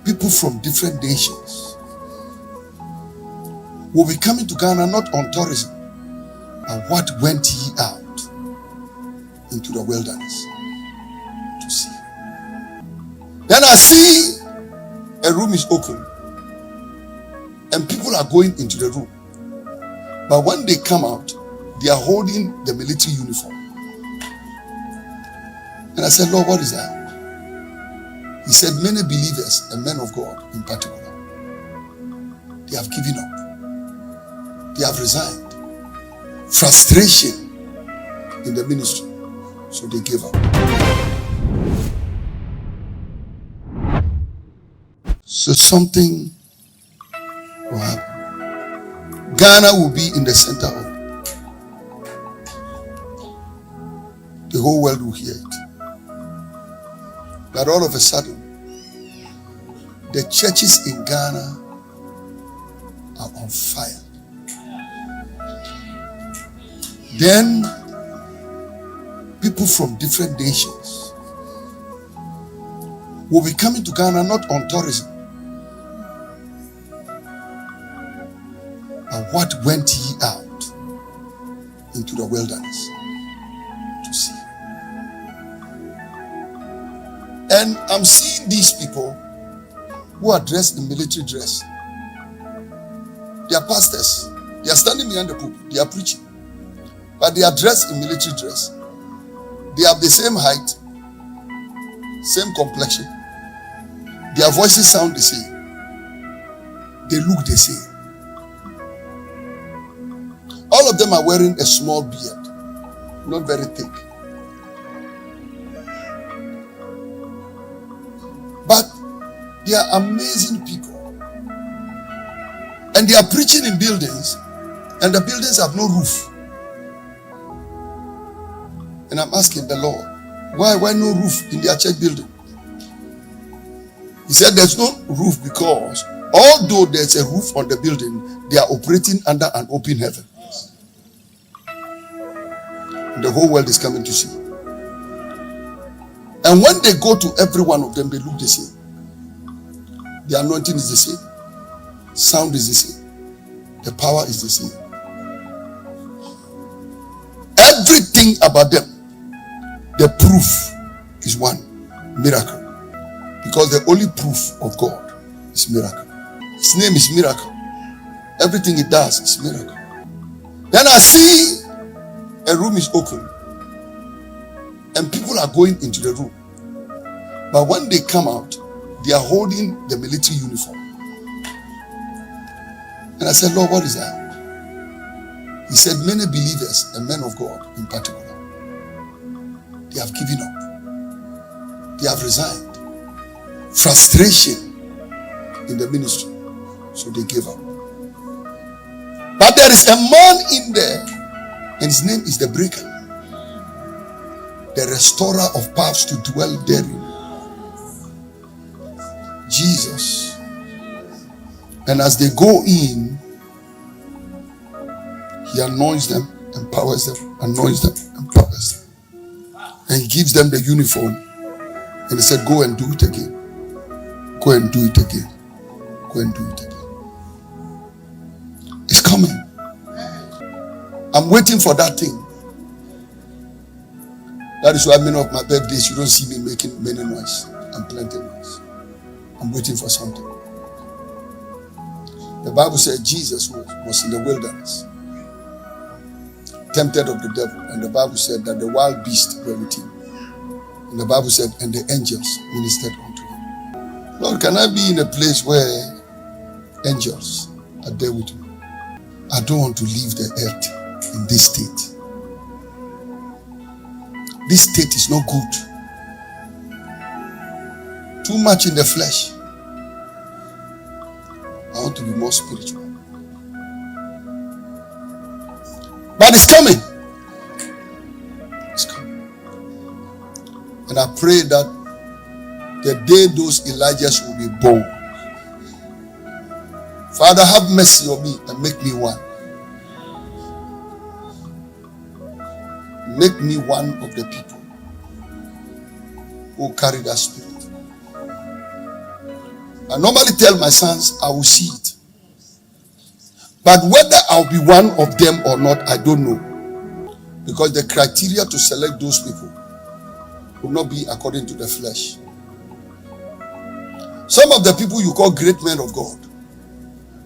people from different nations will be coming to Ghana not on tourism, but what went ye out into the wilderness to see. Then I see a room is open and people are going into the room. But when they come out, they are holding the military uniform. And I said, Lord, what is that? He said, many believers and men of God in particular, they have given up. They have resigned. Frustration in the ministry. So they gave up. So something will happen. Ghana will be in the center of it. The whole world will hear it. But all of a sudden, the churches in Ghana are on fire. Then people from different nations will be coming to Ghana not on tourism, but what went ye out into the wilderness to see. And I'm seeing these people who are dressed in military dress. They are pastors. They are standing behind the pulpit. They are preaching. But they are dressed in military dress. They have the same height, same complexion. Their voices sound the same. They look the same. All of them are wearing a small beard, not very thick. But they are amazing people. And they are preaching in buildings, and the buildings have no roof. And I'm asking the Lord, why no roof in their church building? He said there's no roof because although there's a roof on the building, they are operating under an open heaven. And the whole world is coming to see. And when they go to every one of them, they look the same. The anointing is the same. Sound is the same. The power is the same. Everything about them, the proof is one: miracle. Because the only proof of God is miracle. His name is miracle. Everything he does is miracle. Then I see a room is open and people are going into the room. But when they come out, they are holding the military uniform. And I said, Lord, what is that? He said, many believers and men of God in particular, they have given up. They have resigned. Frustration in the ministry. So they gave up. But there is a man in there, and his name is the Breaker, the restorer of paths to dwell therein. Jesus. And as they go in, he anoints them, empowers them, anoints them, empowers them. And he gives them the uniform. And he said, go and do it again. Go and do it again. Go and do it again. It's coming. I'm waiting for that thing. That is why many of my birthdays, you don't see me making many noise and plenty noise. I'm waiting for something. The Bible said Jesus was in the wilderness, tempted of the devil. And the Bible said that the wild beasts were with him. And the Bible said, and the angels ministered unto him. Lord, can I be in a place where angels are there with me? I don't want to leave the earth in this state. This state is not good. Too much in the flesh. I want to be more spiritual. But it's coming. It's coming. And I pray that the day those Elijahs will be born, Father, have mercy on me and make me one. Make me one of the people who carry that spirit. I normally tell my sons I will see it. But whether I'll be one of them or not, I don't know. Because the criteria to select those people will not be according to the flesh. Some of the people you call great men of God,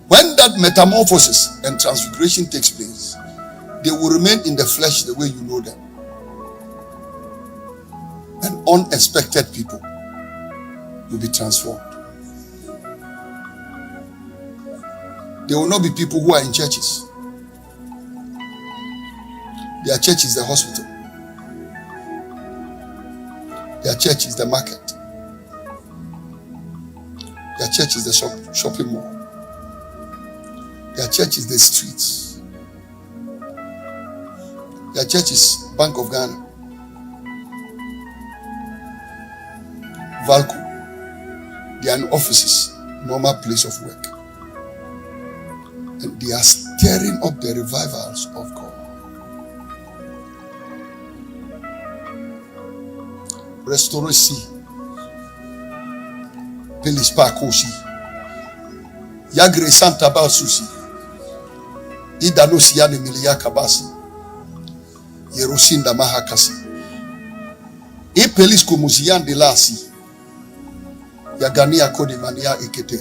when that metamorphosis and transfiguration takes place, they will remain in the flesh the way you know them. And unexpected people will be transformed. They will not be people who are in churches. Their church is the hospital. Their church is the market. Their church is the shopping mall. Their church is the streets. Their church is Bank of Ghana, Valco. They are in offices, normal place of work. And they are stirring up the revivals of God. Restaurant Pelis Pakosi Yagre Santa Basusi Idanosi Yane Milia Kabasi Yerosinda Mahakasi E Pelis Komusian de Lasi Yagania Kode Mania Ekete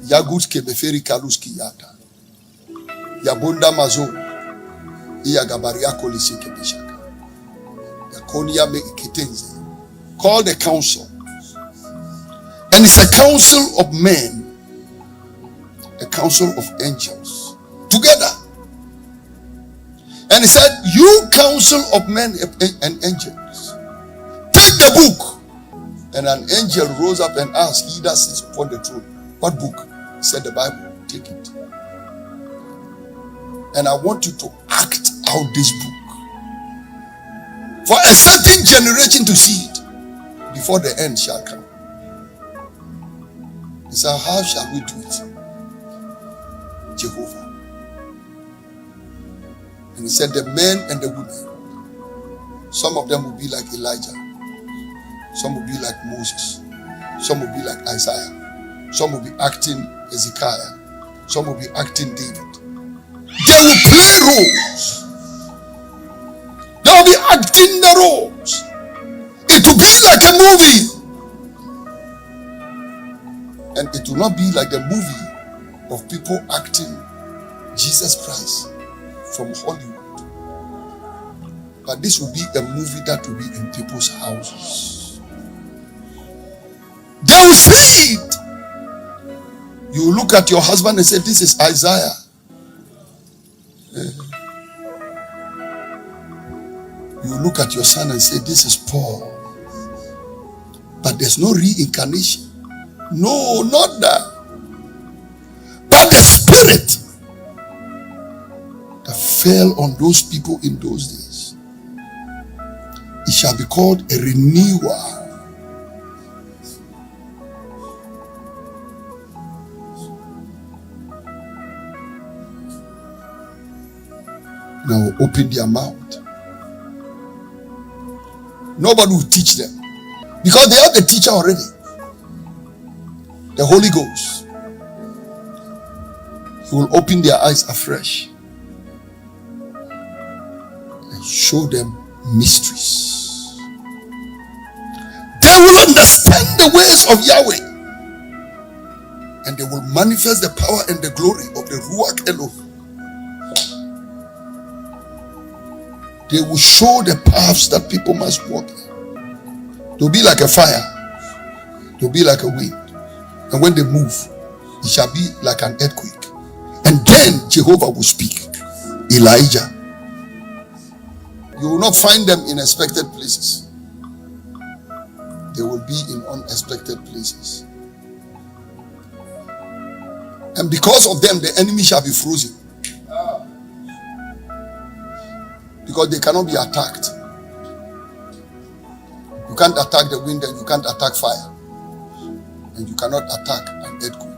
Yagut Kebeferi Kaluski Yata Yabunda Mazo Iyagabaria Kolisi Kebeshaka Yakonia Me Eketenze. Call the council. And it's a council of men, a council of angels, together. And he said, you council of men and angels, take the book. And an angel rose up and asked, he that sits upon the throne, what book? He said, the Bible, take it. And I want you to act out this book for a certain generation to see it before the end shall come. He said, how shall we do it? Jehovah. And he said, the men and the women, some of them will be like Elijah, some will be like Moses, some will be like Isaiah, some will be acting Ezekiel, some will be acting David. They will play roles. They will be acting the roles. It will be like a movie. And it will not be like the movie of people acting Jesus Christ from Hollywood. But this will be a movie that will be in people's houses. They will see it. You look at your husband and say, this is Isaiah. You look at your son and say, this is Paul. But there's no reincarnation. No, not that. But the spirit that fell on those people in those days, it shall be called a renewal. Now open their mouth. Nobody will teach them because they have the teacher already. The Holy Ghost. He will open their eyes afresh and show them mysteries. They will understand the ways of Yahweh, and they will manifest the power and the glory of the Ruach Elohim. They will show the paths that people must walk in. They'll be like a fire. They'll be like a wind. And when they move, it shall be like an earthquake. And then Jehovah will speak. Elijah. You will not find them in expected places. They will be in unexpected places. And because of them, the enemy shall be frozen. Because they cannot be attacked. You can't attack the wind and you can't attack fire. And you cannot attack an earthquake.